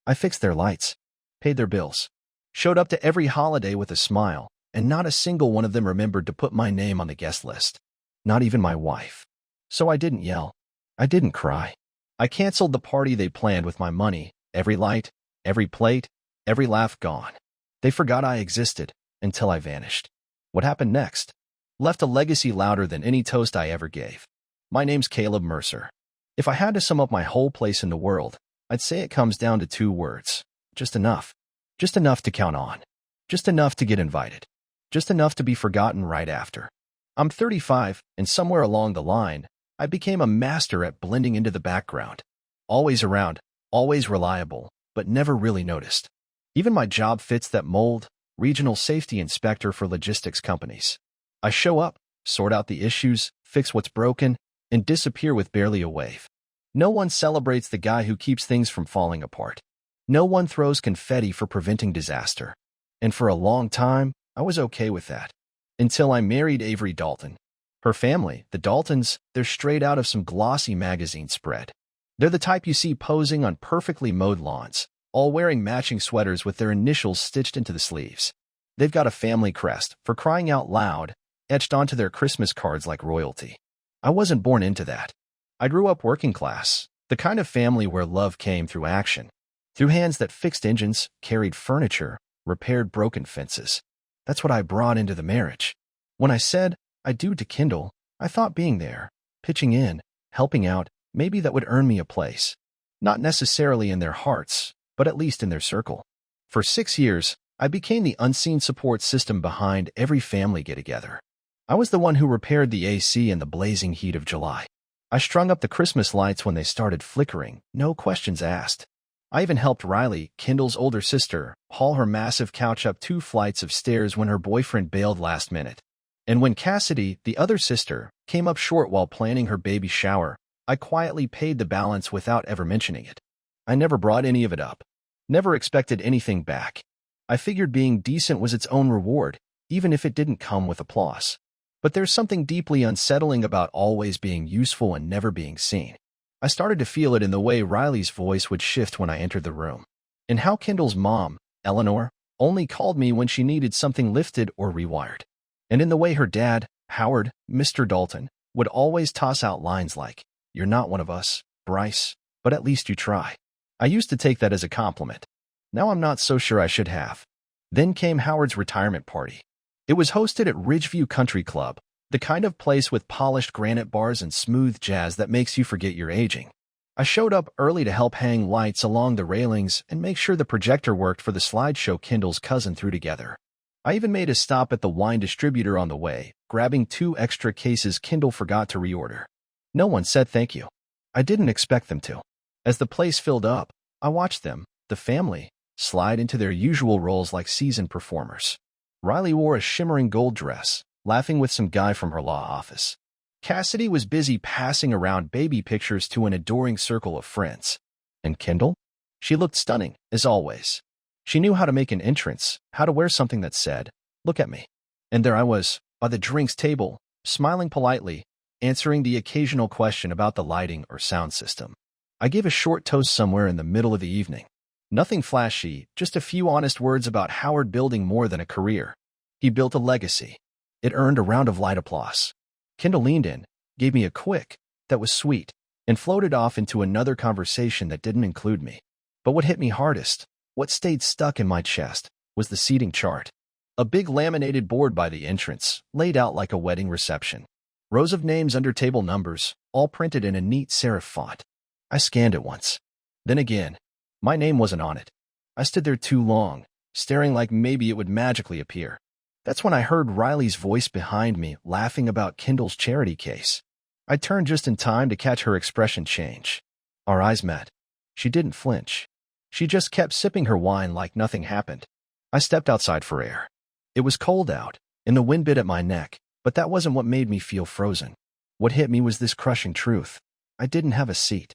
I fixed their lights, paid their bills, showed up to every holiday with a smile, and not a single one of them remembered to put my name on the guest list. Not even my wife. So I didn't yell. I didn't cry. I canceled the party they planned with my money, every light, every plate, every laugh gone. They forgot I existed until I vanished. What happened next? Left a legacy louder than any toast I ever gave. My name's Caleb Mercer. If I had to sum up my whole place in the world, I'd say it comes down to 2 words. Just enough. Just enough to count on. Just enough to get invited. Just enough to be forgotten right after. I'm 35, and somewhere along the line, I became a master at blending into the background. Always around, always reliable, but never really noticed. Even my job fits that mold, regional safety inspector for logistics companies. I show up, sort out the issues, fix what's broken, and disappear with barely a wave. No one celebrates the guy who keeps things from falling apart. No one throws confetti for preventing disaster. And for a long time, I was okay with that. Until I married Avery Dalton. Her family, the Daltons, they're straight out of some glossy magazine spread. They're the type you see posing on perfectly mowed lawns, all wearing matching sweaters with their initials stitched into the sleeves. They've got a family crest, for crying out loud, etched onto their Christmas cards like royalty. I wasn't born into that. I grew up working class, the kind of family where love came through action, through hands that fixed engines, carried furniture, repaired broken fences. That's what I brought into the marriage. When I said I do to Kindle, I thought being there, pitching in, helping out, maybe that would earn me a place. Not necessarily in their hearts, but at least in their circle. For 6 years, I became the unseen support system behind every family get-together. I was the one who repaired the AC in the blazing heat of July. I strung up the Christmas lights when they started flickering, no questions asked. I even helped Riley, Kindle's older sister, haul her massive couch up 2 flights of stairs when her boyfriend bailed last minute. And when Cassidy, the other sister, came up short while planning her baby shower, I quietly paid the balance without ever mentioning it. I never brought any of it up. Never expected anything back. I figured being decent was its own reward, even if it didn't come with applause. But there's something deeply unsettling about always being useful and never being seen. I started to feel it in the way Riley's voice would shift when I entered the room, and how Kindle's mom, Eleanor, only called me when she needed something lifted or rewired, and in the way her dad, Howard, Mr. Dalton, would always toss out lines like, "You're not one of us, Bryce, but at least you try." I used to take that as a compliment. Now I'm not so sure I should have. Then came Howard's retirement party. It was hosted at Ridgeview Country Club, the kind of place with polished granite bars and smooth jazz that makes you forget you're aging. I showed up early to help hang lights along the railings and make sure the projector worked for the slideshow Kindle's cousin threw together. I even made a stop at the wine distributor on the way, grabbing 2 extra cases Kindle forgot to reorder. No one said thank you. I didn't expect them to. As the place filled up, I watched them, the family, slide into their usual roles like seasoned performers. Riley wore a shimmering gold dress, laughing with some guy from her law office. Cassidy was busy passing around baby pictures to an adoring circle of friends. And Kindle? She looked stunning, as always. She knew how to make an entrance, how to wear something that said, "Look at me." And there I was, by the drinks table, smiling politely, answering the occasional question about the lighting or sound system. I gave a short toast somewhere in the middle of the evening. Nothing flashy, just a few honest words about Howard building more than a career. He built a legacy. It earned a round of light applause. Kindle leaned in, gave me a quick, that was sweet, and floated off into another conversation that didn't include me. But what hit me hardest, what stayed stuck in my chest, was the seating chart. A big laminated board by the entrance, laid out like a wedding reception. Rows of names under table numbers, all printed in a neat serif font. I scanned it once. Then again. My name wasn't on it. I stood there too long, staring like maybe it would magically appear. That's when I heard Riley's voice behind me, laughing about Kindle's charity case. I turned just in time to catch her expression change. Our eyes met. She didn't flinch. She just kept sipping her wine like nothing happened. I stepped outside for air. It was cold out, and the wind bit at my neck, but that wasn't what made me feel frozen. What hit me was this crushing truth. I didn't have a seat.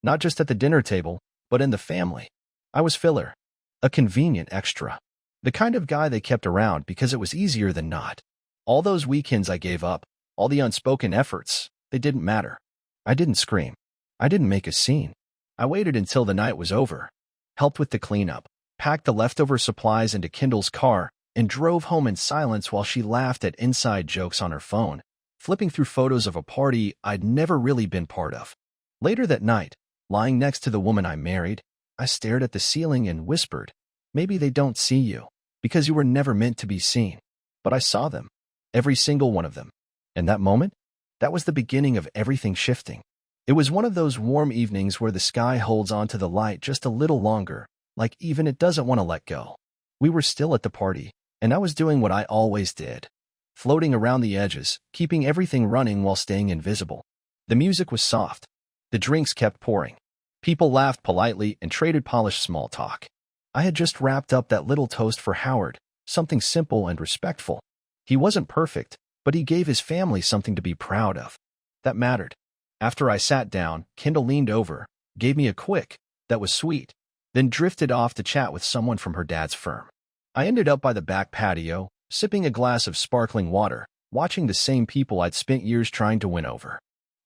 Not just at the dinner table, but in the family. I was filler. A convenient extra. The kind of guy they kept around because it was easier than not. All those weekends I gave up, all the unspoken efforts, they didn't matter. I didn't scream. I didn't make a scene. I waited until the night was over. helped with the cleanup, packed the leftover supplies into Kendall's car, and drove home in silence while she laughed at inside jokes on her phone, flipping through photos of a party I'd never really been part of. Later that night, lying next to the woman I married, I stared at the ceiling and whispered, "Maybe they don't see you, because you were never meant to be seen." But I saw them, every single one of them. And that moment, that was the beginning of everything shifting. It was one of those warm evenings where the sky holds onto the light just a little longer, like even it doesn't want to let go. We were still at the party, and I was doing what I always did, floating around the edges, keeping everything running while staying invisible. The music was soft. The drinks kept pouring. People laughed politely and traded polished small talk. I had just wrapped up that little toast for Howard, something simple and respectful. He wasn't perfect, but he gave his family something to be proud of. That mattered. After I sat down, Kendall leaned over, gave me a quick, "That was sweet," then drifted off to chat with someone from her dad's firm. I ended up by the back patio, sipping a glass of sparkling water, watching the same people I'd spent years trying to win over.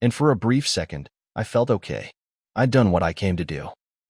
And for a brief second, I felt okay. I'd done what I came to do.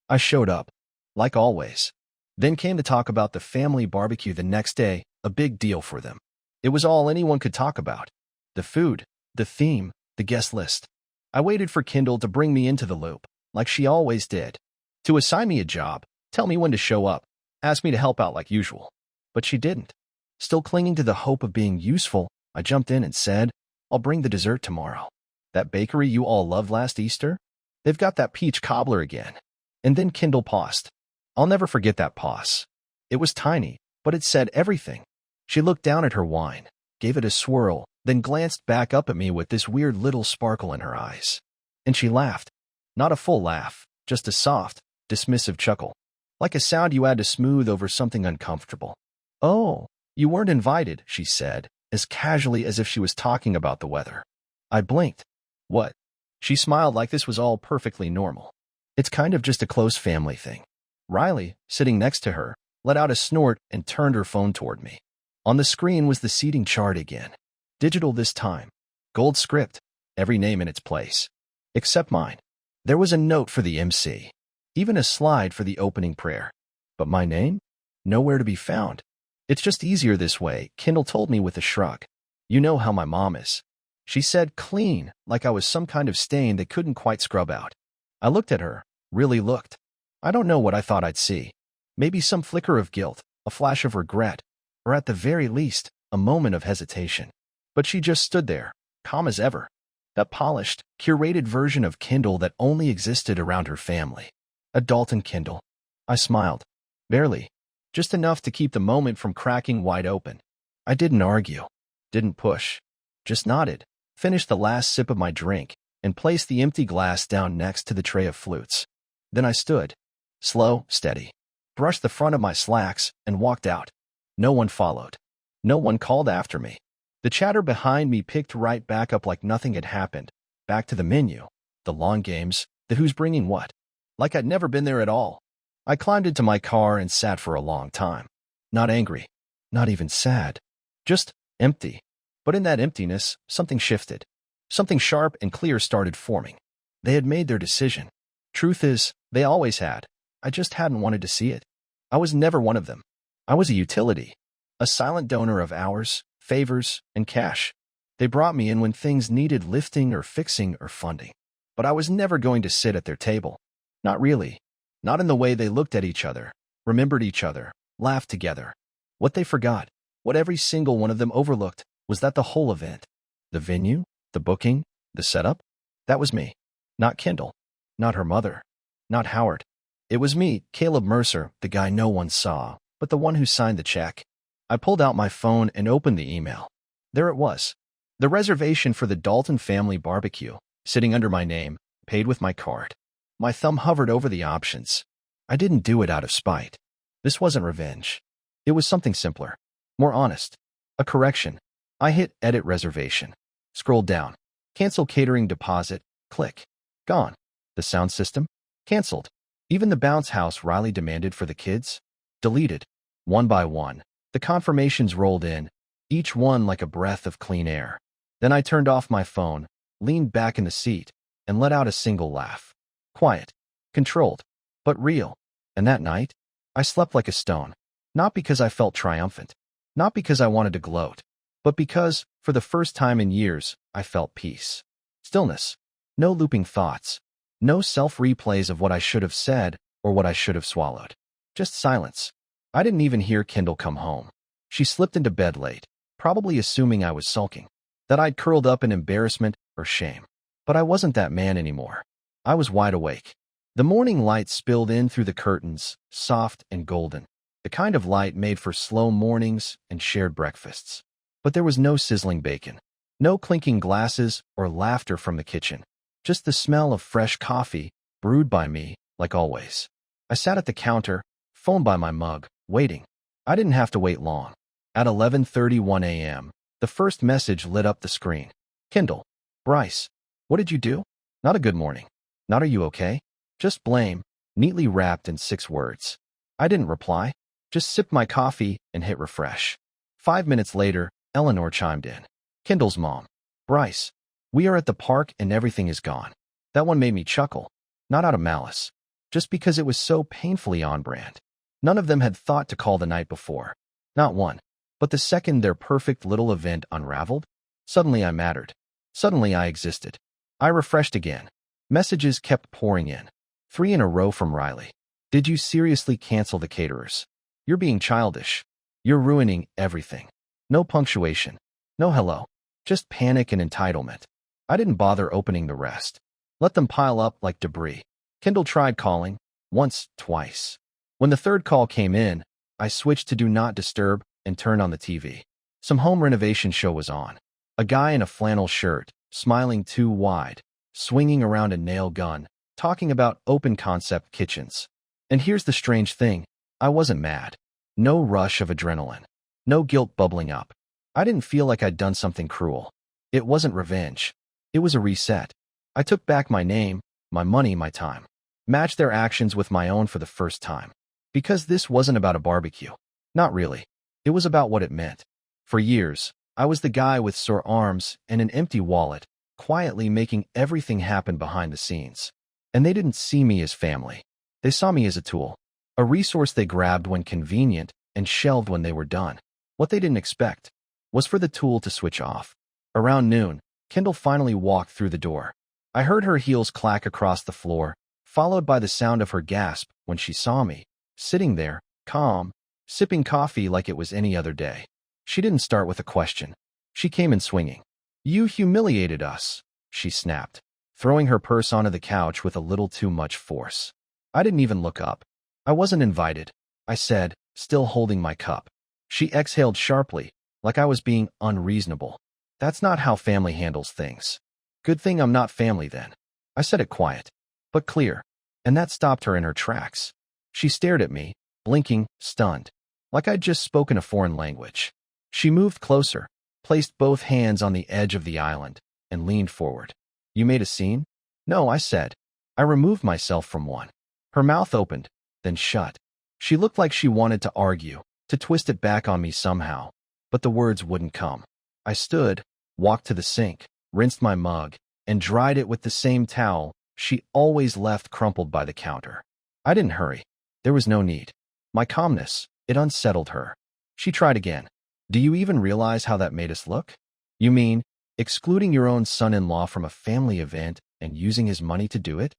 I showed up, like always. Then came to talk about the family barbecue the next day, a big deal for them. It was all anyone could talk about. The food, the theme, the guest list. I waited for Kendall to bring me into the loop, like she always did. To assign me a job, tell me when to show up, ask me to help out like usual. But she didn't. Still clinging to the hope of being useful, I jumped in and said, "I'll bring the dessert tomorrow. That bakery you all loved last Easter? They've got that peach cobbler again." And then Kendall paused. I'll never forget that pause. It was tiny, but it said everything. She looked down at her wine, gave it a swirl, then glanced back up at me with this weird little sparkle in her eyes. And she laughed. Not a full laugh, just a soft, dismissive chuckle. Like a sound you had to smooth over something uncomfortable. "Oh, you weren't invited," she said, as casually as if she was talking about the weather. I blinked. "What?" She smiled like this was all perfectly normal. "It's kind of just a close family thing." Riley, sitting next to her, let out a snort and turned her phone toward me. On the screen was the seating chart again. Digital this time. Gold script. Every name in its place. Except mine. There was a note for the MC. Even a slide for the opening prayer. But my name? Nowhere to be found. "It's just easier this way," Kendall told me with a shrug. "You know how my mom is." She said clean, like I was some kind of stain they couldn't quite scrub out. I looked at her, really looked. I don't know what I thought I'd see. Maybe some flicker of guilt, a flash of regret, or at the very least, a moment of hesitation. But she just stood there, calm as ever. That polished, curated version of Kendall that only existed around her family. A Dalton Kendall. I smiled. Barely. Just enough to keep the moment from cracking wide open. I didn't argue. Didn't push. Just nodded, finished the last sip of my drink, and placed the empty glass down next to the tray of flutes. Then I stood. Slow, steady. Brushed the front of my slacks and walked out. No one followed. No one called after me. The chatter behind me picked right back up like nothing had happened. Back to the menu, the long games, the who's bringing what. Like I'd never been there at all. I climbed into my car and sat for a long time. Not angry. Not even sad. Just empty. But in that emptiness, something shifted. Something sharp and clear started forming. They had made their decision. Truth is, they always had. I just hadn't wanted to see it. I was never one of them. I was a utility. A silent donor of hours, favors, and cash. They brought me in when things needed lifting or fixing or funding. But I was never going to sit at their table. Not really. Not in the way they looked at each other, remembered each other, laughed together. What they forgot, what every single one of them overlooked, was that the whole event, the venue, the booking, the setup, that was me. Not Kendall. Not her mother. Not Howard. It was me, Caleb Mercer, the guy no one saw, but the one who signed the check. I pulled out my phone and opened the email. There it was. The reservation for the Dalton family barbecue, sitting under my name, paid with my card. My thumb hovered over the options. I didn't do it out of spite. This wasn't revenge. It was something simpler, more honest. A correction. I hit Edit Reservation. Scrolled down. Cancel catering deposit. Click. Gone. The sound system? Canceled. Even the bounce house Riley demanded for the kids? Deleted. One by one. The confirmations rolled in, each one like a breath of clean air. Then I turned off my phone, leaned back in the seat, and let out a single laugh. Quiet. Controlled. But real. And that night, I slept like a stone. Not because I felt triumphant. Not because I wanted to gloat. But because, for the first time in years, I felt peace. Stillness. No looping thoughts. No self-replays of what I should have said or what I should have swallowed. Just silence. I didn't even hear Kendall come home. She slipped into bed late, probably assuming I was sulking, that I'd curled up in embarrassment or shame. But I wasn't that man anymore. I was wide awake. The morning light spilled in through the curtains, soft and golden, the kind of light made for slow mornings and shared breakfasts. But there was no sizzling bacon, no clinking glasses or laughter from the kitchen, just the smell of fresh coffee, brewed by me, like always. I sat at the counter, phone by my mug, waiting. I didn't have to wait long. At 11:31 a.m., the first message lit up the screen. Kendall. Bryce. What did you do? Not a good morning. Not are you okay? Just blame, neatly wrapped in 6 words. I didn't reply, just sipped my coffee and hit refresh. 5 minutes later, Eleanor chimed in. Kendall's mom. Bryce. We are at the park and everything is gone. That one made me chuckle. Not out of malice. Just because it was so painfully on brand. None of them had thought to call the night before. Not one. But the second their perfect little event unraveled, suddenly I mattered. Suddenly I existed. I refreshed again. Messages kept pouring in. 3 in a row from Riley. Did you seriously cancel the caterers? You're being childish. You're ruining everything. No punctuation. No hello. Just panic and entitlement. I didn't bother opening the rest. Let them pile up like debris. Kendall tried calling. Once, twice. When the third call came in, I switched to Do Not Disturb and turned on the TV. Some home renovation show was on. A guy in a flannel shirt, smiling too wide, swinging around a nail gun, talking about open-concept kitchens. And here's the strange thing. I wasn't mad. No rush of adrenaline. No guilt bubbling up. I didn't feel like I'd done something cruel. It wasn't revenge. It was a reset. I took back my name, my money, my time. Matched their actions with my own for the first time. Because this wasn't about a barbecue. Not really. It was about what it meant. For years, I was the guy with sore arms and an empty wallet, quietly making everything happen behind the scenes. And they didn't see me as family. They saw me as a tool. A resource they grabbed when convenient and shelved when they were done. What they didn't expect was for the tool to switch off. Around noon, Kendall finally walked through the door. I heard her heels clack across the floor, followed by the sound of her gasp when she saw me, sitting there, calm, sipping coffee like it was any other day. She didn't start with a question. She came in swinging. You humiliated us, she snapped, throwing her purse onto the couch with a little too much force. I didn't even look up. I wasn't invited, I said, still holding my cup. She exhaled sharply, like I was being unreasonable. That's not how family handles things. Good thing I'm not family then. I said it quiet, but clear, and that stopped her in her tracks. She stared at me, blinking, stunned, like I'd just spoken a foreign language. She moved closer, placed both hands on the edge of the island, and leaned forward. You made a scene? No, I said. I removed myself from one. Her mouth opened, then shut. She looked like she wanted to argue, to twist it back on me somehow, but the words wouldn't come. I stood, walked to the sink, rinsed my mug, and dried it with the same towel she always left crumpled by the counter. I didn't hurry. There was no need. My calmness, it unsettled her. She tried again. Do you even realize how that made us look? You mean, excluding your own son-in-law from a family event and using his money to do it?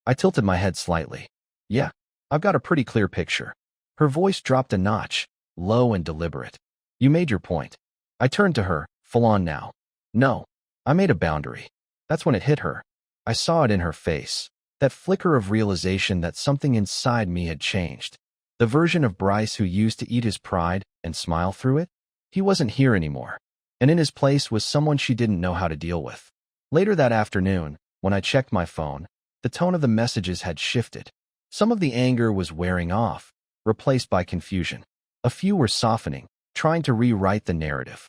I tilted my head slightly. Yeah, I've got a pretty clear picture. Her voice dropped a notch, low and deliberate. You made your point. I turned to her, full on now. No, I made a boundary. That's when it hit her. I saw it in her face, that flicker of realization that something inside me had changed. The version of Bryce who used to eat his pride and smile through it? He wasn't here anymore, and in his place was someone she didn't know how to deal with. Later that afternoon, when I checked my phone, the tone of the messages had shifted. Some of the anger was wearing off, replaced by confusion. A few were softening, trying to rewrite the narrative.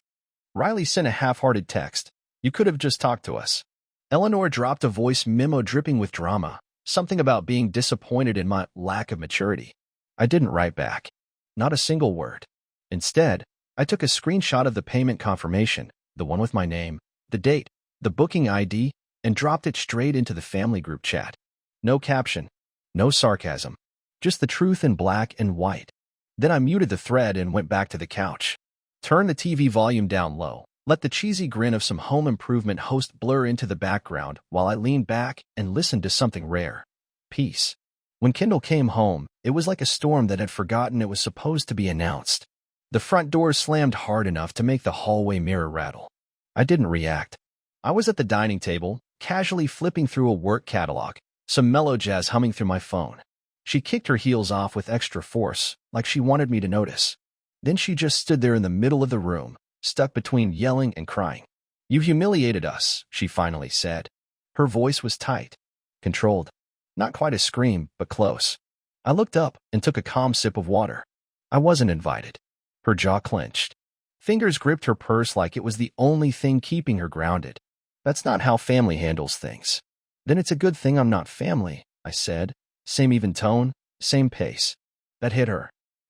Riley sent a half-hearted text. You could have just talked to us. Eleanor dropped a voice memo dripping with drama, something about being disappointed in my lack of maturity. I didn't write back. Not a single word. Instead, I took a screenshot of the payment confirmation, the one with my name, the date, the booking ID, and dropped it straight into the family group chat. No caption. No sarcasm. Just the truth in black and white. Then I muted the thread and went back to the couch. Turned the TV volume down low. Let the cheesy grin of some home improvement host blur into the background while I leaned back and listened to something rare. Peace. When Kendall came home, it was like a storm that had forgotten it was supposed to be announced. The front door slammed hard enough to make the hallway mirror rattle. I didn't react. I was at the dining table, casually flipping through a work catalog, some mellow jazz humming through my phone. She kicked her heels off with extra force, like she wanted me to notice. Then she just stood there in the middle of the room, stuck between yelling and crying. "You humiliated us," she finally said. Her voice was tight, controlled. Not quite a scream, but close. I looked up and took a calm sip of water. I wasn't invited. Her jaw clenched. Fingers gripped her purse like it was the only thing keeping her grounded. "That's not how family handles things." "Then it's a good thing I'm not family," I said. Same even tone, same pace. That hit her.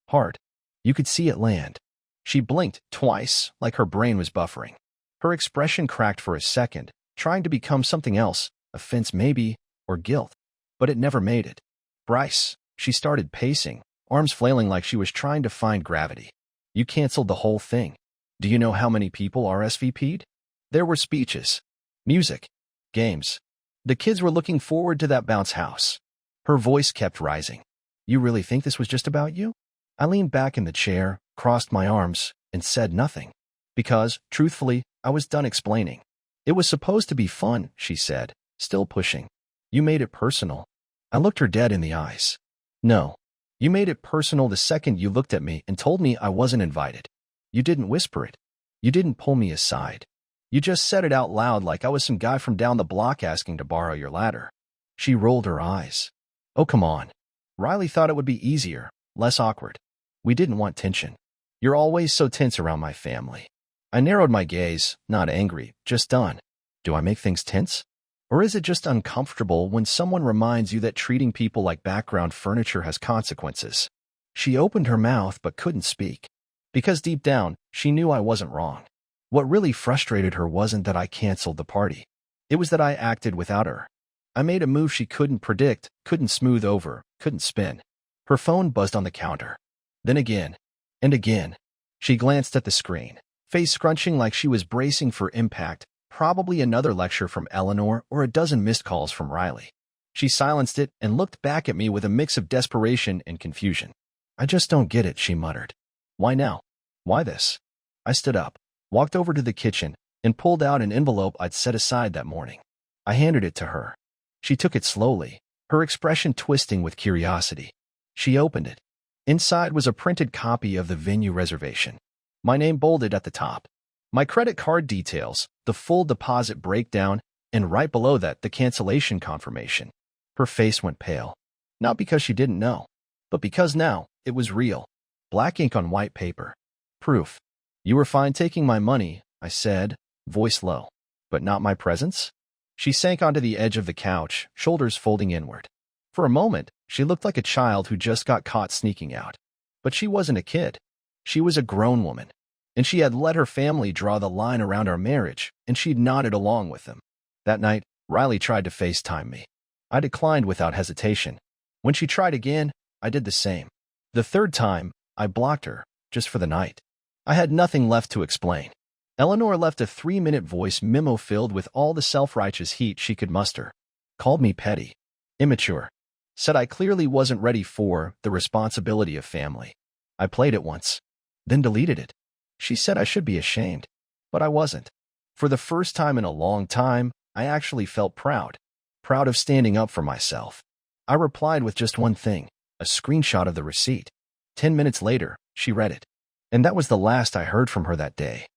Hard. You could see it land. She blinked twice, like her brain was buffering. Her expression cracked for a second, trying to become something else, offense maybe, or guilt. But it never made it. "Bryce," she started pacing, arms flailing like she was trying to find gravity. "You canceled the whole thing. Do you know how many people RSVP'd? There were speeches, music, games. The kids were looking forward to that bounce house." Her voice kept rising. "You really think this was just about you?" I leaned back in the chair, crossed my arms, and said nothing. Because, truthfully, I was done explaining. "It was supposed to be fun," she said, still pushing. "You made it personal." I looked her dead in the eyes. "No. You made it personal the second you looked at me and told me I wasn't invited. You didn't whisper it. You didn't pull me aside. You just said it out loud like I was some guy from down the block asking to borrow your ladder." She rolled her eyes. "Oh, come on. Riley thought it would be easier, less awkward. We didn't want tension. You're always so tense around my family." I narrowed my gaze, not angry, just done. Do I make things tense? Or is it just uncomfortable when someone reminds you that treating people like background furniture has consequences? She opened her mouth but couldn't speak. Because deep down, she knew I wasn't wrong. What really frustrated her wasn't that I canceled the party. It was that I acted without her. I made a move she couldn't predict, couldn't smooth over, couldn't spin. Her phone buzzed on the counter. Then again, and again. She glanced at the screen, face scrunching like she was bracing for impact, probably another lecture from Eleanor or a dozen missed calls from Riley. She silenced it and looked back at me with a mix of desperation and confusion. "I just don't get it," she muttered. "Why now? Why this?" I stood up, walked over to the kitchen, and pulled out an envelope I'd set aside that morning. I handed it to her. She took it slowly, her expression twisting with curiosity. She opened it. Inside was a printed copy of the venue reservation. My name bolded at the top. My credit card details, the full deposit breakdown, and right below that, the cancellation confirmation. Her face went pale. Not because she didn't know, but because now it was real. Black ink on white paper. Proof. "You were fine taking my money," I said, voice low. "But not my presence?" She sank onto the edge of the couch, shoulders folding inward. For a moment, she looked like a child who just got caught sneaking out. But she wasn't a kid. She was a grown woman. And she had let her family draw the line around our marriage, and she'd nodded along with them. That night, Riley tried to FaceTime me. I declined without hesitation. When she tried again, I did the same. The third time, I blocked her, just for the night. I had nothing left to explain. Eleanor left a 3-minute voice memo filled with all the self-righteous heat she could muster. Called me petty, immature. Said I clearly wasn't ready for the responsibility of family. I played it once, then deleted it. She said I should be ashamed, but I wasn't. For the first time in a long time, I actually felt proud. Proud of standing up for myself. I replied with just one thing, a screenshot of the receipt. 10 minutes later, she read it. And that was the last I heard from her that day.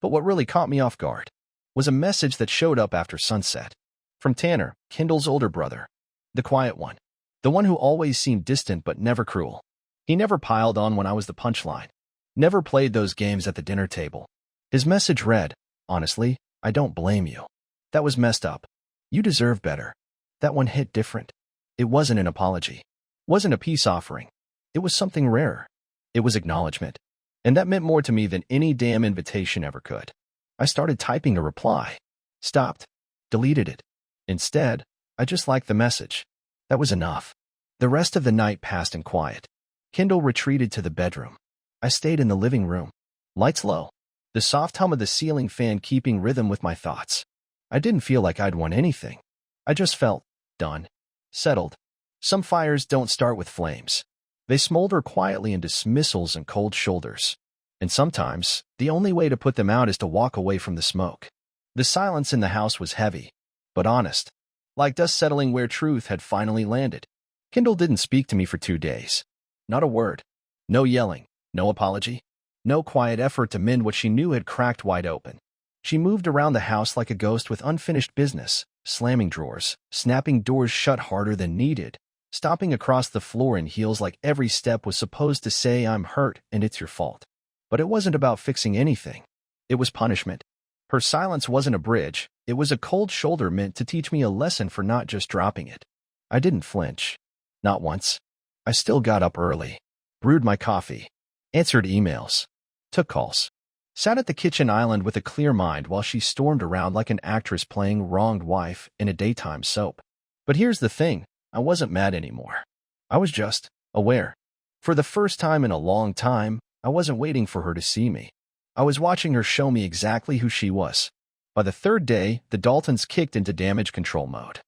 But what really caught me off guard was a message that showed up after sunset. From Tanner, Kendall's older brother. The quiet one. The one who always seemed distant but never cruel. He never piled on when I was the punchline. Never played those games at the dinner table. His message read, "Honestly, I don't blame you. That was messed up. You deserve better." That one hit different. It wasn't an apology. Wasn't a peace offering. It was something rarer. It was acknowledgement. And that meant more to me than any damn invitation ever could. I started typing a reply. Stopped. Deleted it. Instead, I just liked the message. That was enough. The rest of the night passed in quiet. Kendall retreated to the bedroom. I stayed in the living room. Lights low. The soft hum of the ceiling fan keeping rhythm with my thoughts. I didn't feel like I'd won anything. I just felt done. Settled. Some fires don't start with flames. They smolder quietly in dismissals and cold shoulders. And sometimes, the only way to put them out is to walk away from the smoke. The silence in the house was heavy, but honest, like dust settling where truth had finally landed. Kendall didn't speak to me for 2 days. Not a word. No yelling, no apology, no quiet effort to mend what she knew had cracked wide open. She moved around the house like a ghost with unfinished business, slamming drawers, snapping doors shut harder than needed, stomping across the floor in heels like every step was supposed to say, "I'm hurt and it's your fault." But it wasn't about fixing anything. It was punishment. Her silence wasn't a bridge. It was a cold shoulder meant to teach me a lesson for not just dropping it. I didn't flinch. Not once. I still got up early, brewed my coffee, answered emails, took calls, sat at the kitchen island with a clear mind while she stormed around like an actress playing wronged wife in a daytime soap. But here's the thing. I wasn't mad anymore. I was just aware. For the first time in a long time, I wasn't waiting for her to see me. I was watching her show me exactly who she was. By the third day, the Daltons kicked into damage control mode.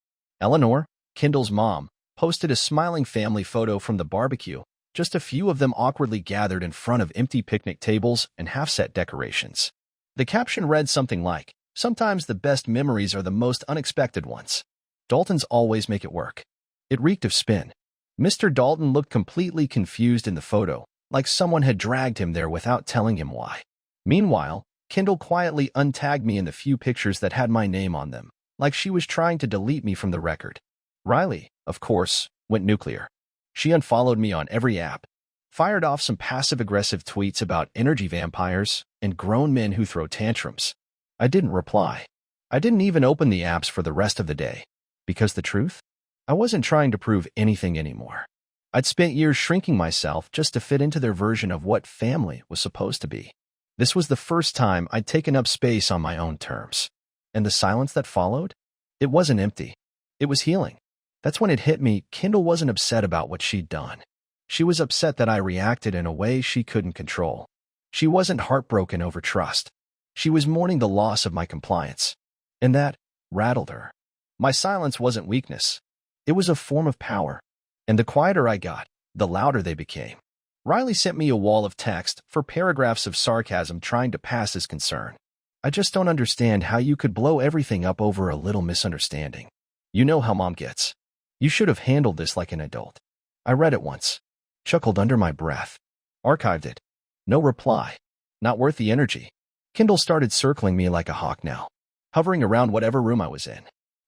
Eleanor, Kendall's mom, posted a smiling family photo from the barbecue, just a few of them awkwardly gathered in front of empty picnic tables and half-set decorations. The caption read something like, "Sometimes the best memories are the most unexpected ones. Daltons always make it work." It reeked of spin. Mr. Dalton looked completely confused in the photo, like someone had dragged him there without telling him why. Meanwhile, Kendall quietly untagged me in the few pictures that had my name on them, like she was trying to delete me from the record. Riley, of course, went nuclear. She unfollowed me on every app, fired off some passive-aggressive tweets about energy vampires and grown men who throw tantrums. I didn't reply. I didn't even open the apps for the rest of the day. Because the truth? I wasn't trying to prove anything anymore. I'd spent years shrinking myself just to fit into their version of what family was supposed to be. This was the first time I'd taken up space on my own terms. And the silence that followed? It wasn't empty. It was healing. That's when it hit me. Kendall wasn't upset about what she'd done. She was upset that I reacted in a way she couldn't control. She wasn't heartbroken over trust. She was mourning the loss of my compliance. And that rattled her. My silence wasn't weakness. It was a form of power. And the quieter I got, the louder they became. Riley sent me a wall of text for paragraphs of sarcasm trying to pass as concern. "I just don't understand how you could blow everything up over a little misunderstanding. You know how mom gets. You should have handled this like an adult." I read it once, chuckled under my breath, archived it. No reply. Not worth the energy. Kendall started circling me like a hawk now, hovering around whatever room I was in,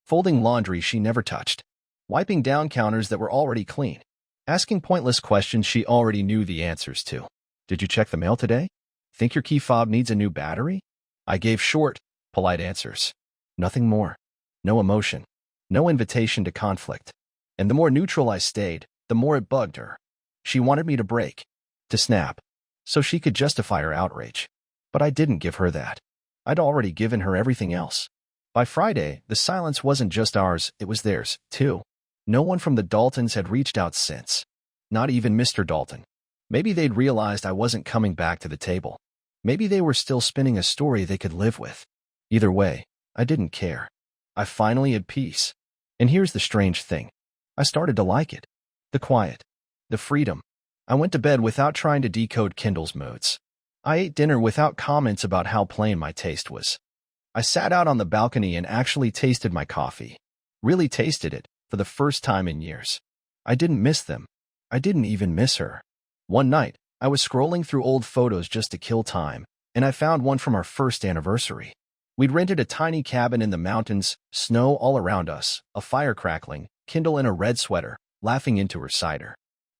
folding laundry she never touched, wiping down counters that were already clean, asking pointless questions she already knew the answers to. "Did you check the mail today? Think your key fob needs a new battery?" I gave short, polite answers. Nothing more. No emotion. No invitation to conflict. And the more neutral I stayed, the more it bugged her. She wanted me to break, to snap, so she could justify her outrage. But I didn't give her that. I'd already given her everything else. By Friday, the silence wasn't just ours, it was theirs, too. No one from the Daltons had reached out since. Not even Mr. Dalton. Maybe they'd realized I wasn't coming back to the table. Maybe they were still spinning a story they could live with. Either way, I didn't care. I finally had peace. And here's the strange thing. I started to like it. The quiet. The freedom. I went to bed without trying to decode Kendall's moods. I ate dinner without comments about how plain my taste was. I sat out on the balcony and actually tasted my coffee. Really tasted it, for the first time in years. I didn't miss them. I didn't even miss her. One night, I was scrolling through old photos just to kill time, and I found one from our first anniversary. We'd rented a tiny cabin in the mountains, snow all around us, a fire crackling, Kendall in a red sweater, laughing into her cider.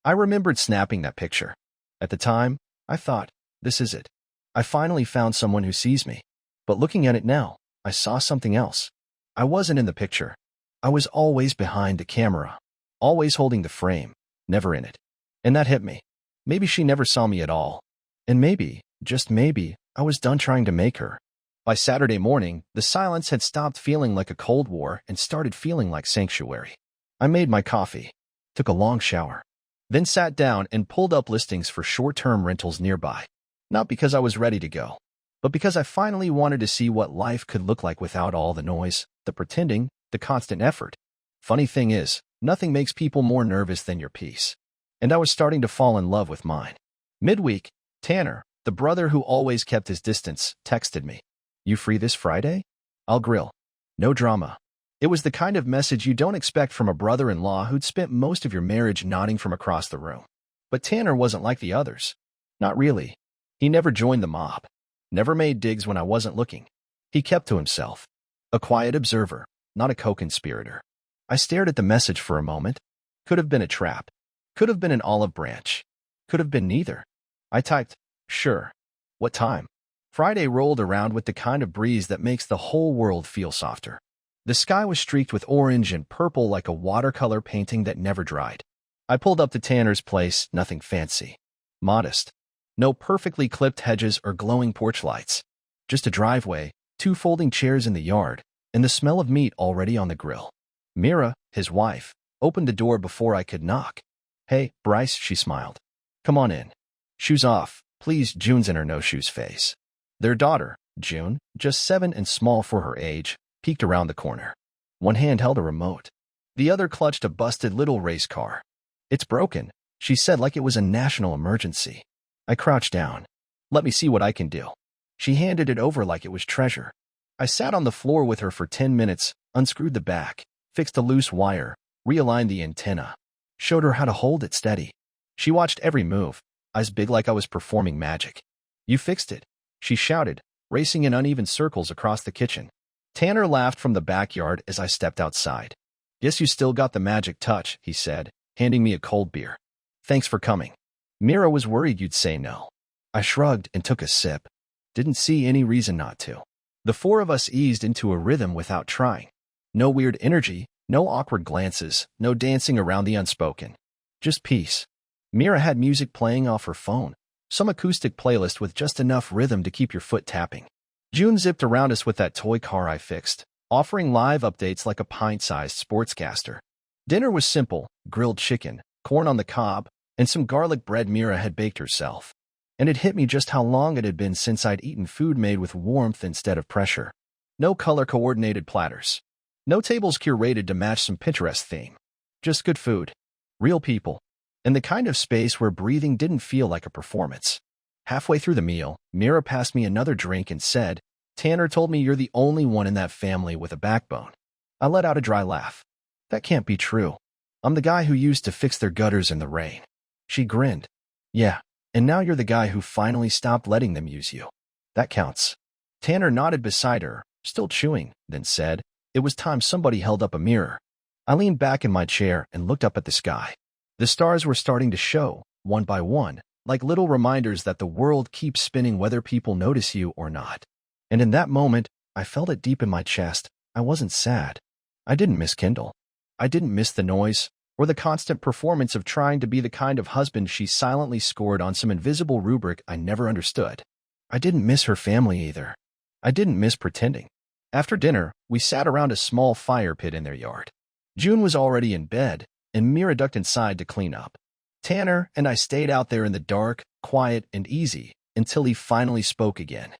I remembered snapping that picture. At the time, I thought, this is it. I finally found someone who sees me. But looking at it now, I saw something else. I wasn't in the picture. I was always behind the camera, always holding the frame, never in it. And that hit me. Maybe she never saw me at all. And maybe, just maybe, I was done trying to make her. By Saturday morning, the silence had stopped feeling like a Cold War and started feeling like sanctuary. I made my coffee. took a long shower, then sat down and pulled up listings for short-term rentals nearby. Not because I was ready to go, but because I finally wanted to see what life could look like without all the noise, the pretending, the constant effort. Funny thing is, nothing makes people more nervous than your peace. And I was starting to fall in love with mine. Midweek, Tanner, the brother who always kept his distance, texted me. "You free this Friday? I'll grill." No drama. It was the kind of message you don't expect from a brother-in-law who'd spent most of your marriage nodding from across the room. But Tanner wasn't like the others. Not really. He never joined the mob. Never made digs when I wasn't looking. He kept to himself. A quiet observer, not a co-conspirator. I stared at the message for a moment. Could have been a trap. Could have been an olive branch. Could have been neither. I typed, "Sure." "What time?" Friday rolled around with the kind of breeze that makes the whole world feel softer. The sky was streaked with orange and purple like a watercolor painting that never dried. I pulled up to Tanner's place, nothing fancy. Modest. No perfectly clipped hedges or glowing porch lights. Just a driveway, 2 folding chairs in the yard, and the smell of meat already on the grill. Mira, his wife, opened the door before I could knock. "Hey, Bryce," she smiled. "Come on in. Shoes off, please." June's in her no-shoes phase. Their daughter, June, just 7 and small for her age, peeked around the corner. One hand held a remote. The other clutched a busted little race car. "It's broken," she said like it was a national emergency. I crouched down. "Let me see what I can do." She handed it over like it was treasure. I sat on the floor with her for 10 minutes, unscrewed the back, fixed a loose wire, realigned the antenna, showed her how to hold it steady. She watched every move, eyes big like I was performing magic. "You fixed it," she shouted, racing in uneven circles across the kitchen. Tanner laughed from the backyard as I stepped outside. "Guess you still got the magic touch," he said, handing me a cold beer. "Thanks for coming. Mira was worried you'd say no." I shrugged and took a sip. Didn't see any reason not to. The 4 of us eased into a rhythm without trying. No weird energy, no awkward glances, no dancing around the unspoken. Just peace. Mira had music playing off her phone, some acoustic playlist with just enough rhythm to keep your foot tapping. June zipped around us with that toy car I fixed, offering live updates like a pint-sized sportscaster. Dinner was simple: grilled chicken, corn on the cob, and some garlic bread Mira had baked herself. And it hit me just how long it had been since I'd eaten food made with warmth instead of pressure. No color-coordinated platters. No tables curated to match some Pinterest theme. Just good food. Real people. And the kind of space where breathing didn't feel like a performance. Halfway through the meal, Mira passed me another drink and said, "Tanner told me you're the only one in that family with a backbone." I let out a dry laugh. "That can't be true. I'm the guy who used to fix their gutters in the rain." She grinned. "Yeah, and now you're the guy who finally stopped letting them use you. That counts." Tanner nodded beside her, still chewing, then said, "It was time somebody held up a mirror." I leaned back in my chair and looked up at the sky. The stars were starting to show, one by one, like little reminders that the world keeps spinning whether people notice you or not. And in that moment, I felt it deep in my chest. I wasn't sad. I didn't miss Kendall. I didn't miss the noise, or the constant performance of trying to be the kind of husband she silently scored on some invisible rubric I never understood. I didn't miss her family either. I didn't miss pretending. After dinner, we sat around a small fire pit in their yard. June was already in bed, and Mira ducked inside to clean up. Tanner and I stayed out there in the dark, quiet, and easy, until he finally spoke again.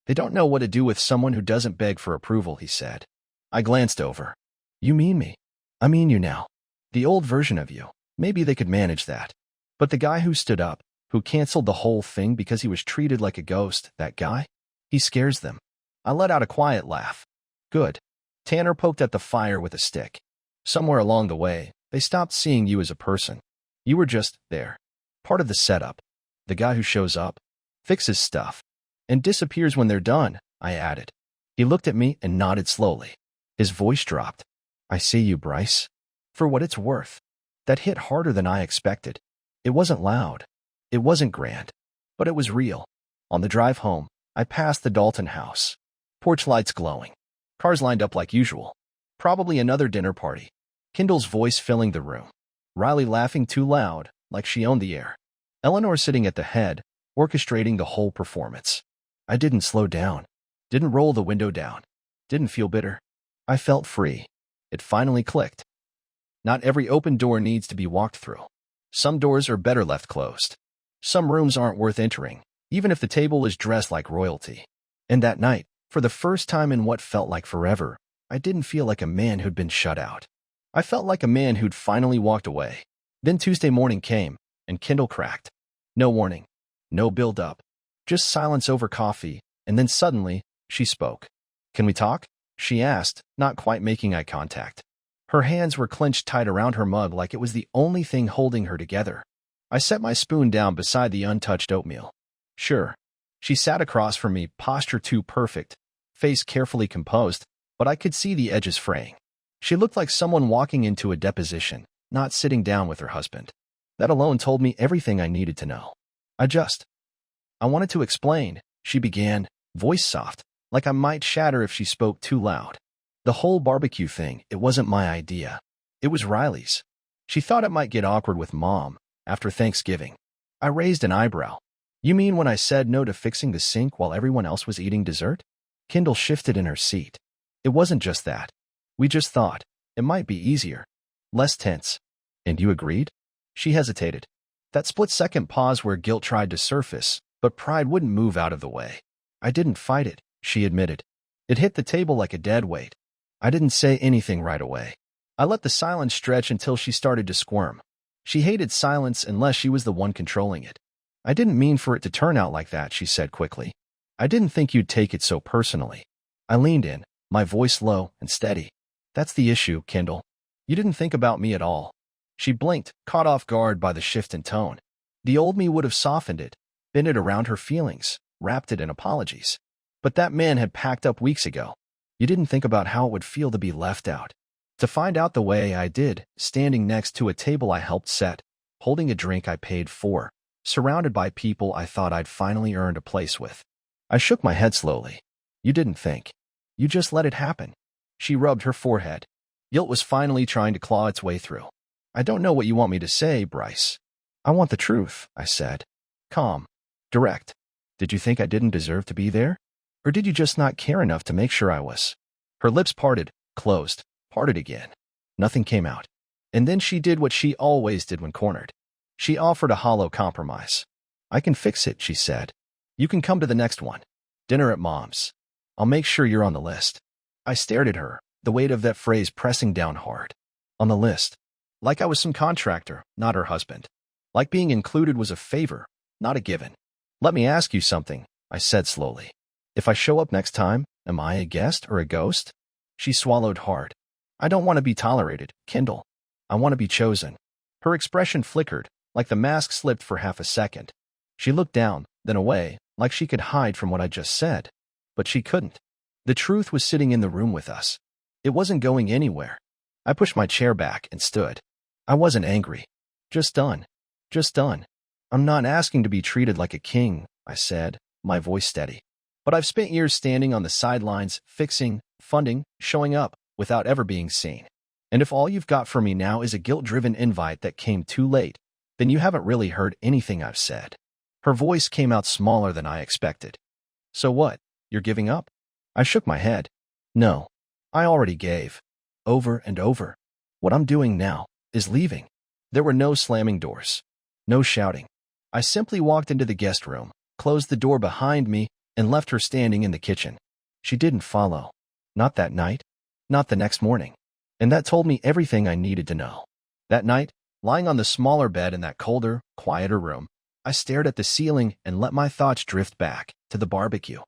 "They don't know what to do with someone who doesn't beg for approval," he said. I glanced over. "You mean me?" "I mean you now. The old version of you. Maybe they could manage that. But the guy who stood up, who canceled the whole thing because he was treated like a ghost, that guy? He scares them." I let out a quiet laugh. "Good." Tanner poked at the fire with a stick. "Somewhere along the way, they stopped seeing you as a person. You were just there. Part of the setup. The guy who shows up, fixes stuff, and disappears when they're done," I added. He looked at me and nodded slowly. His voice dropped. "I see you, Bryce. For what it's worth." That hit harder than I expected. It wasn't loud. It wasn't grand. But it was real. On the drive home, I passed the Dalton house. Porch lights glowing. Cars lined up like usual. Probably another dinner party. Kendall's voice filling the room. Riley laughing too loud, like she owned the air. Eleanor sitting at the head, orchestrating the whole performance. I didn't slow down. Didn't roll the window down. Didn't feel bitter. I felt free. It finally clicked. Not every open door needs to be walked through. Some doors are better left closed. Some rooms aren't worth entering, even if the table is dressed like royalty. And that night, for the first time in what felt like forever, I didn't feel like a man who'd been shut out. I felt like a man who'd finally walked away. Then Tuesday morning came, and Kindle cracked. No warning. No build-up. Just silence over coffee, and then suddenly, she spoke. "Can we talk?" she asked, not quite making eye contact. Her hands were clenched tight around her mug like it was the only thing holding her together. I set my spoon down beside the untouched oatmeal. Sure. She sat across from me, posture too perfect, face carefully composed, but I could see the edges fraying. She looked like someone walking into a deposition, not sitting down with her husband. That alone told me everything I needed to know. I wanted to explain, she began, voice soft, like I might shatter if she spoke too loud. The whole barbecue thing, it wasn't my idea. It was Riley's. She thought it might get awkward with Mom after Thanksgiving. I raised an eyebrow. You mean when I said no to fixing the sink while everyone else was eating dessert? Kindle shifted in her seat. It wasn't just that. We just thought it might be easier, less tense. And you agreed? She hesitated. That split-second pause where guilt tried to surface, but pride wouldn't move out of the way. I didn't fight it, she admitted. It hit the table like a dead weight. I didn't say anything right away. I let the silence stretch until she started to squirm. She hated silence unless she was the one controlling it. I didn't mean for it to turn out like that, she said quickly. I didn't think you'd take it so personally. I leaned in, my voice low and steady. That's the issue, Kindle. You didn't think about me at all. She blinked, caught off guard by the shift in tone. The old me would have softened it, bent it around her feelings, wrapped it in apologies. But that man had packed up weeks ago. You didn't think about how it would feel to be left out. To find out the way I did, standing next to a table I helped set, holding a drink I paid for, surrounded by people I thought I'd finally earned a place with. I shook my head slowly. You didn't think. You just let it happen. She rubbed her forehead. Guilt was finally trying to claw its way through. I don't know what you want me to say, Bryce. I want the truth, I said. Calm. Direct. Did you think I didn't deserve to be there? Or did you just not care enough to make sure I was? Her lips parted, closed, parted again. Nothing came out. And then she did what she always did when cornered. She offered a hollow compromise. I can fix it, she said. You can come to the next one. Dinner at Mom's. I'll make sure you're on the list. I stared at her, the weight of that phrase pressing down hard. On the list. Like I was some contractor, not her husband. Like being included was a favor, not a given. Let me ask you something, I said slowly. If I show up next time, am I a guest or a ghost? She swallowed hard. I don't want to be tolerated, Kindle. I want to be chosen. Her expression flickered, like the mask slipped for half a second. She looked down, then away, like she could hide from what I just said. But she couldn't. The truth was sitting in the room with us. It wasn't going anywhere. I pushed my chair back and stood. I wasn't angry. Just done. Just done. I'm not asking to be treated like a king, I said, my voice steady. But I've spent years standing on the sidelines, fixing, funding, showing up, without ever being seen. And if all you've got for me now is a guilt-driven invite that came too late, then you haven't really heard anything I've said. Her voice came out smaller than I expected. So what? You're giving up? I shook my head. No. I already gave. Over and over. What I'm doing now is leaving. There were no slamming doors. No shouting. I simply walked into the guest room, closed the door behind me, and left her standing in the kitchen. She didn't follow. Not that night. Not the next morning. And that told me everything I needed to know. That night, lying on the smaller bed in that colder, quieter room, I stared at the ceiling and let my thoughts drift back to the barbecue.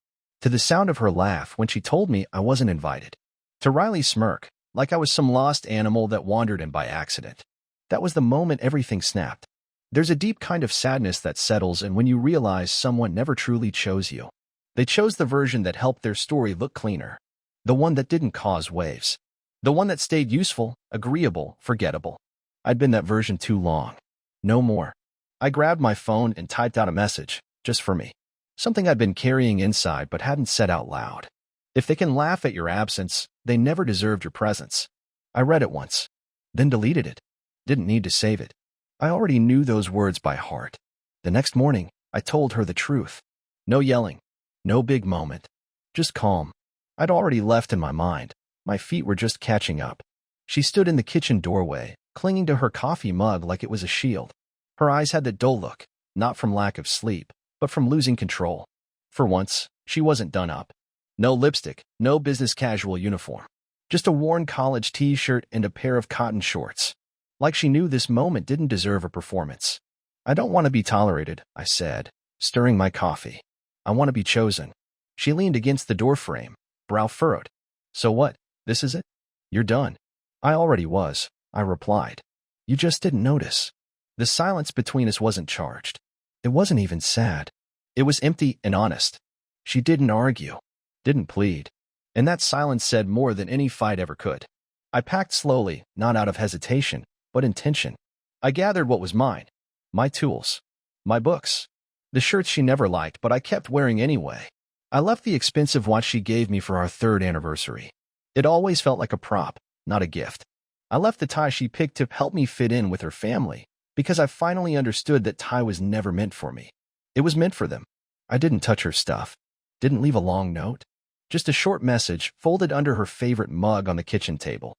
To the sound of her laugh when she told me I wasn't invited. To Riley's smirk, like I was some lost animal that wandered in by accident. That was the moment everything snapped. There's a deep kind of sadness that settles in when you realize someone never truly chose you. They chose the version that helped their story look cleaner. The one that didn't cause waves. The one that stayed useful, agreeable, forgettable. I'd been that version too long. No more. I grabbed my phone and typed out a message, just for me. Something I'd been carrying inside but hadn't said out loud. If they can laugh at your absence, they never deserved your presence. I read it once, then deleted it. Didn't need to save it. I already knew those words by heart. The next morning, I told her the truth. No yelling. No big moment. Just calm. I'd already left in my mind. My feet were just catching up. She stood in the kitchen doorway, clinging to her coffee mug like it was a shield. Her eyes had that dull look, not from lack of sleep, but from losing control. For once, she wasn't done up. No lipstick, no business casual uniform. Just a worn college t-shirt and a pair of cotton shorts. Like she knew this moment didn't deserve a performance. "I don't want to be tolerated," I said, stirring my coffee. "I want to be chosen." She leaned against the doorframe, brow furrowed. "So what? This is it? You're done." "I already was," I replied. "You just didn't notice." The silence between us wasn't charged. It wasn't even sad. It was empty and honest. She didn't argue, didn't plead, and that silence said more than any fight ever could. I packed slowly, not out of hesitation, but intention. I gathered what was mine. My tools. My books. The shirts she never liked, but I kept wearing anyway. I left the expensive watch she gave me for our 3rd anniversary. It always felt like a prop, not a gift. I left the tie she picked to help me fit in with her family, because I finally understood that tie was never meant for me. It was meant for them. I didn't touch her stuff. Didn't leave a long note. Just a short message folded under her favorite mug on the kitchen table.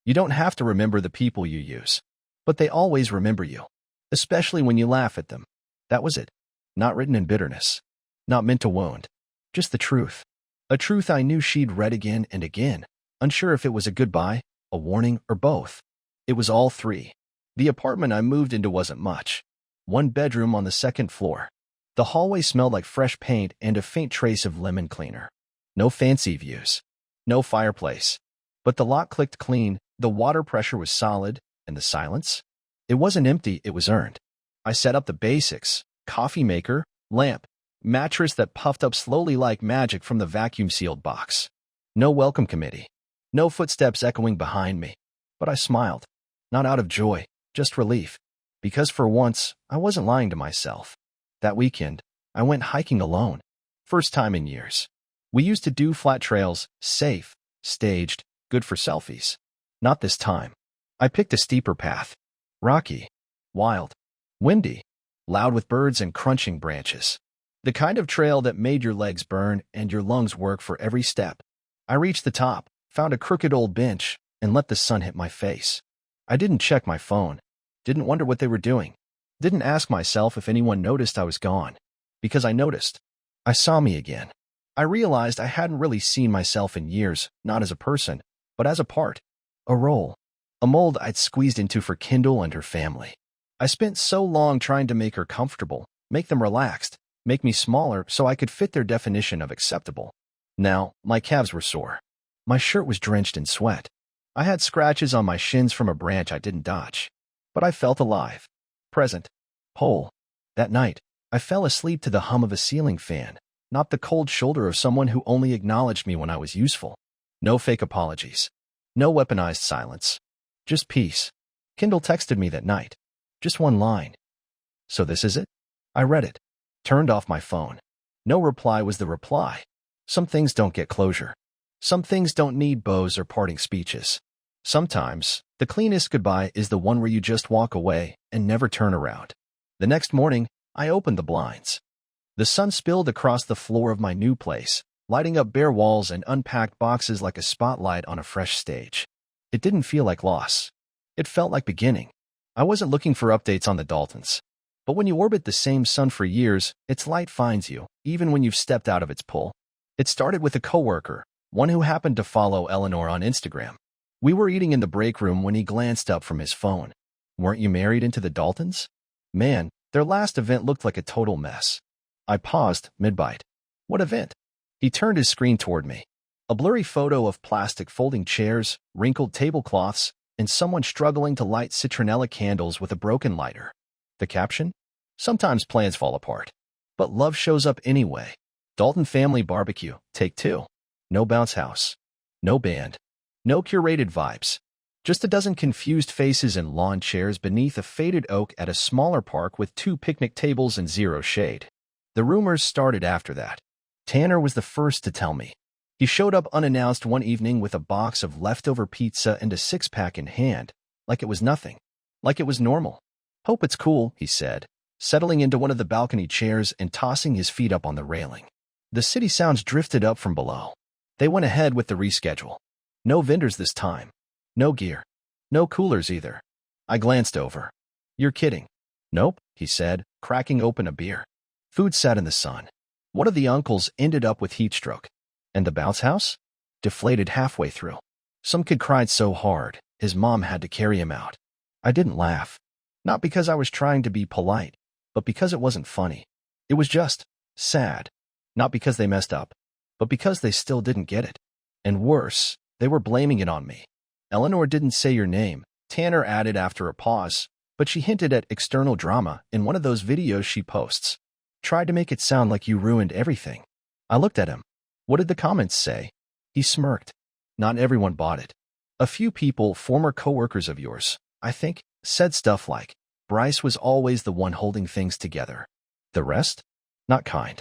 "You don't have to remember the people you use, but they always remember you, especially when you laugh at them." That was it. Not written in bitterness. Not meant to wound. Just the truth. A truth I knew she'd read again and again, unsure if it was a goodbye, a warning, or both. It was all three. The apartment I moved into wasn't much. 1 bedroom on the 2nd floor. The hallway smelled like fresh paint and a faint trace of lemon cleaner. No fancy views. No fireplace. But the lock clicked clean, the water pressure was solid, and the silence? It wasn't empty, it was earned. I set up the basics: coffee maker, lamp, mattress that puffed up slowly like magic from the vacuum-sealed box. No welcome committee. No footsteps echoing behind me. But I smiled. Not out of joy, just relief. Because for once, I wasn't lying to myself. That weekend, I went hiking alone. First time in years. We used to do flat trails, safe, staged, good for selfies. Not this time. I picked a steeper path. Rocky, wild, windy, loud with birds and crunching branches. The kind of trail that made your legs burn and your lungs work for every step. I reached the top, found a crooked old bench, and let the sun hit my face. I didn't check my phone. Didn't wonder what they were doing. Didn't ask myself if anyone noticed I was gone. Because I noticed. I saw me again. I realized I hadn't really seen myself in years, not as a person, but as a part. A role. A mold I'd squeezed into for Kendall and her family. I spent so long trying to make her comfortable, make them relaxed, make me smaller so I could fit their definition of acceptable. Now, my calves were sore. My shirt was drenched in sweat. I had scratches on my shins from a branch I didn't dodge. But I felt alive. Present. Whole. That night, I fell asleep to the hum of a ceiling fan, not the cold shoulder of someone who only acknowledged me when I was useful. No fake apologies. No weaponized silence. Just peace. Kendall texted me that night. Just one line. "So this is it?" I read it. Turned off my phone. No reply was the reply. Some things don't get closure. Some things don't need bows or parting speeches. Sometimes, the cleanest goodbye is the one where you just walk away and never turn around. The next morning, I opened the blinds. The sun spilled across the floor of my new place, lighting up bare walls and unpacked boxes like a spotlight on a fresh stage. It didn't feel like loss. It felt like beginning. I wasn't looking for updates on the Daltons. But when you orbit the same sun for years, its light finds you, even when you've stepped out of its pull. It started with a coworker, one who happened to follow Eleanor on Instagram. We were eating in the break room when he glanced up from his phone. "Weren't you married into the Daltons?" Man, their last event looked like a total mess. I paused, mid-bite. "What event?" He turned his screen toward me. A blurry photo of plastic folding chairs, wrinkled tablecloths, and someone struggling to light citronella candles with a broken lighter. The caption? "Sometimes plans fall apart, but love shows up anyway. Dalton family barbecue, take 2. No bounce house. No band. No curated vibes. Just a dozen confused faces and lawn chairs beneath a faded oak at a smaller park with 2 picnic tables and 0 shade." The rumors started after that. Tanner was the first to tell me. He showed up unannounced one evening with a box of leftover pizza and a 6-pack in hand, like it was nothing. Like it was normal. "Hope it's cool," he said, settling into one of the balcony chairs and tossing his feet up on the railing. The city sounds drifted up from below. They went ahead with the reschedule. No vendors this time. No gear. No coolers either. I glanced over. You're kidding. Nope, he said, cracking open a beer. Food sat in the sun. One of the uncles ended up with heat stroke. And the bounce house? Deflated halfway through. Some kid cried so hard, his mom had to carry him out. I didn't laugh. Not because I was trying to be polite, but because it wasn't funny. It was just sad. Not because they messed up, but because they still didn't get it. And worse, they were blaming it on me. Eleanor didn't say your name, Tanner added after a pause, but she hinted at external drama in one of those videos she posts. Tried to make it sound like you ruined everything. I looked at him. What did the comments say? He smirked. Not everyone bought it. A few people, former coworkers of yours, I think, said stuff like, Bryce was always the one holding things together. The rest? Not kind.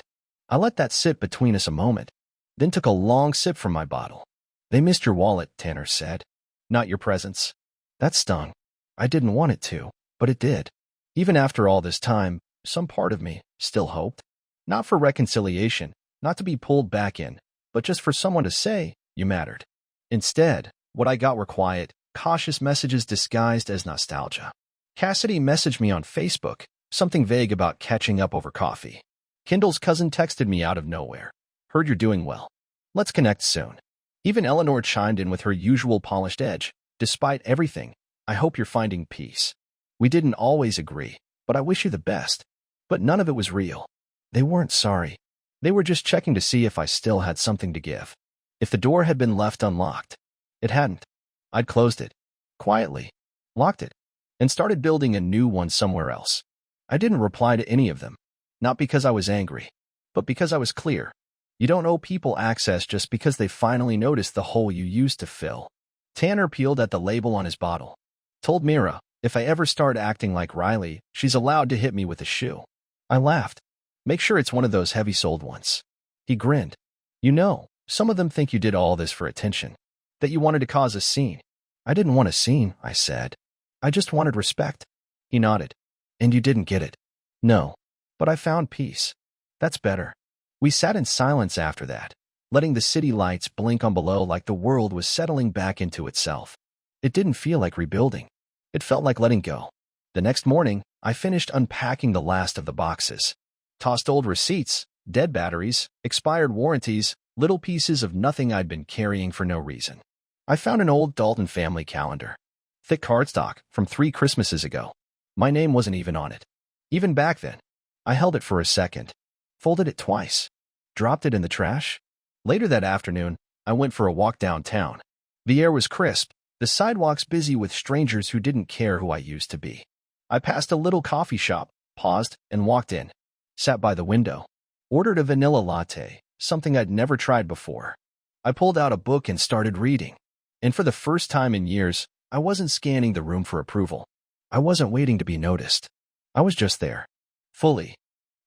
I let that sit between us a moment, then took a long sip from my bottle. They missed your wallet, Tanner said. Not your presence. That stung. I didn't want it to, but it did. Even after all this time, some part of me still hoped. Not for reconciliation, not to be pulled back in, but just for someone to say, you mattered. Instead, what I got were quiet, cautious messages disguised as nostalgia. Cassidy messaged me on Facebook, something vague about catching up over coffee. Kendall's cousin texted me out of nowhere. Heard you're doing well. Let's connect soon. Even Eleanor chimed in with her usual polished edge. Despite everything, I hope you're finding peace. We didn't always agree, but I wish you the best. But none of it was real. They weren't sorry. They were just checking to see if I still had something to give. If the door had been left unlocked. It hadn't. I'd closed it. Quietly. Locked it. And started building a new one somewhere else. I didn't reply to any of them. Not because I was angry, but because I was clear. You don't owe people access just because they finally noticed the hole you used to fill. Tanner peeled at the label on his bottle. Told Mira, if I ever start acting like Riley, she's allowed to hit me with a shoe. I laughed. Make sure it's one of those heavy-soled ones. He grinned. You know, some of them think you did all this for attention. That you wanted to cause a scene. I didn't want a scene, I said. I just wanted respect. He nodded. And you didn't get it. No. But I found peace. That's better. We sat in silence after that, letting the city lights blink on below like the world was settling back into itself. It didn't feel like rebuilding. It felt like letting go. The next morning, I finished unpacking the last of the boxes. Tossed old receipts, dead batteries, expired warranties, little pieces of nothing I'd been carrying for no reason. I found an old Dalton family calendar. Thick cardstock from 3 Christmases ago. My name wasn't even on it. Even back then. I held it for a second. Folded it twice. Dropped it in the trash. Later that afternoon, I went for a walk downtown. The air was crisp, the sidewalks busy with strangers who didn't care who I used to be. I passed a little coffee shop, paused, and walked in. Sat by the window. Ordered a vanilla latte, something I'd never tried before. I pulled out a book and started reading. And for the first time in years, I wasn't scanning the room for approval. I wasn't waiting to be noticed. I was just there. Fully.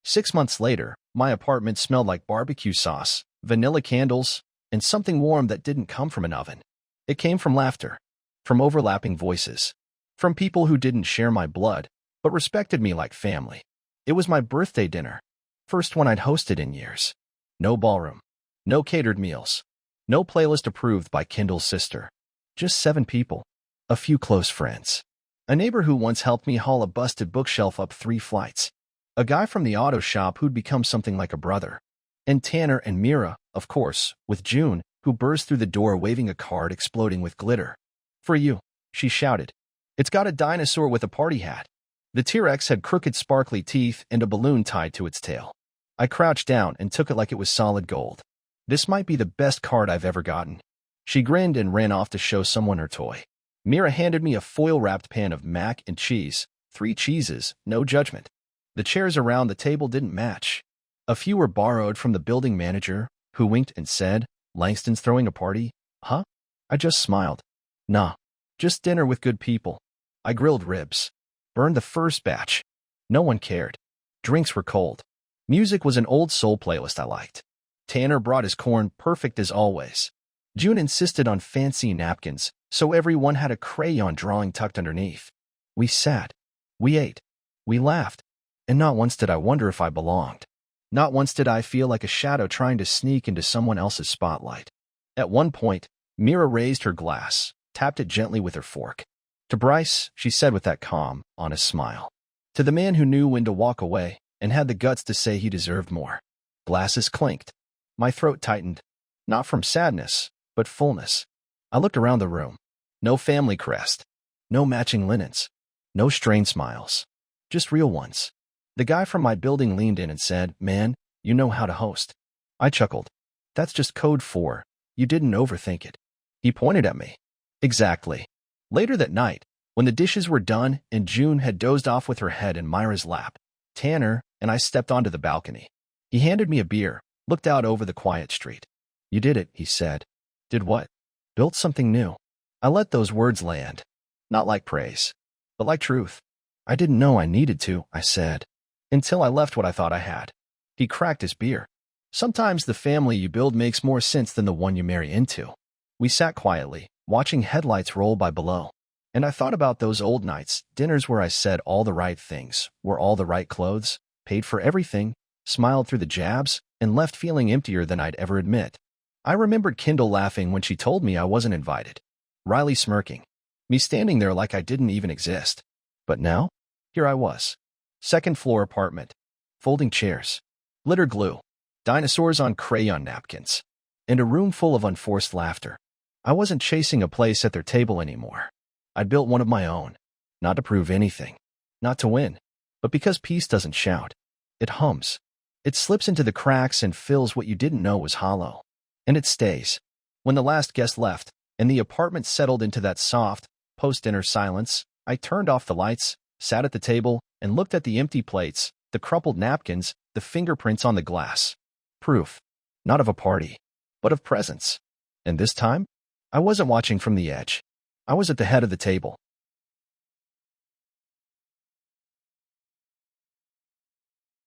6 months later, my apartment smelled like barbecue sauce, vanilla candles, and something warm that didn't come from an oven. It came from laughter, from overlapping voices, from people who didn't share my blood, but respected me like family. It was my birthday dinner, first one I'd hosted in years. No ballroom, no catered meals, no playlist approved by Kendall's sister. Just 7 people, a few close friends. A neighbor who once helped me haul a busted bookshelf up 3 flights. A guy from the auto shop who'd become something like a brother. And Tanner and Mira, of course, with June, who burst through the door waving a card exploding with glitter. For you, she shouted. It's got a dinosaur with a party hat. The T-Rex had crooked sparkly teeth and a balloon tied to its tail. I crouched down and took it like it was solid gold. This might be the best card I've ever gotten. She grinned and ran off to show someone her toy. Mira handed me a foil-wrapped pan of mac and cheese, 3 cheeses, no judgment. The chairs around the table didn't match. A few were borrowed from the building manager, who winked and said, Langston's throwing a party? Huh? I just smiled. Nah, just dinner with good people. I grilled ribs. Burned the first batch. No one cared. Drinks were cold. Music was an old soul playlist I liked. Tanner brought his corn, perfect as always. June insisted on fancy napkins, so everyone had a crayon drawing tucked underneath. We sat. We ate. We laughed. And not once did I wonder if I belonged. Not once did I feel like a shadow trying to sneak into someone else's spotlight. At one point, Mira raised her glass, tapped it gently with her fork. To Bryce, she said with that calm, honest smile. To the man who knew when to walk away and had the guts to say he deserved more. Glasses clinked. My throat tightened, not from sadness, but fullness. I looked around the room. No family crest. No matching linens. No strained smiles. Just real ones. The guy from my building leaned in and said, "Man, you know how to host." I chuckled. That's just code for, you didn't overthink it. He pointed at me. Exactly. Later that night, when the dishes were done and June had dozed off with her head in Myra's lap, Tanner and I stepped onto the balcony. He handed me a beer, looked out over the quiet street. "You did it," he said. "Did what?" "Built something new." I let those words land. Not like praise, but like truth. "I didn't know I needed to," I said, until I left what I thought I had. He cracked his beer. Sometimes the family you build makes more sense than the one you marry into. We sat quietly, watching headlights roll by below. And I thought about those old nights, dinners where I said all the right things, wore all the right clothes, paid for everything, smiled through the jabs, and left feeling emptier than I'd ever admit. I remembered Kendall laughing when she told me I wasn't invited. Riley smirking. Me standing there like I didn't even exist. But now, here I was. Second floor apartment. Folding chairs. Glitter glue. Dinosaurs on crayon napkins. And a room full of unforced laughter. I wasn't chasing a place at their table anymore. I'd built one of my own. Not to prove anything. Not to win. But because peace doesn't shout. It hums. It slips into the cracks and fills what you didn't know was hollow. And it stays. When the last guest left, and the apartment settled into that soft, post-dinner silence, I turned off the lights, sat at the table, and looked at the empty plates, the crumpled napkins, the fingerprints on the glass. Proof. Not of a party, but of presence. And this time, I wasn't watching from the edge. I was at the head of the table,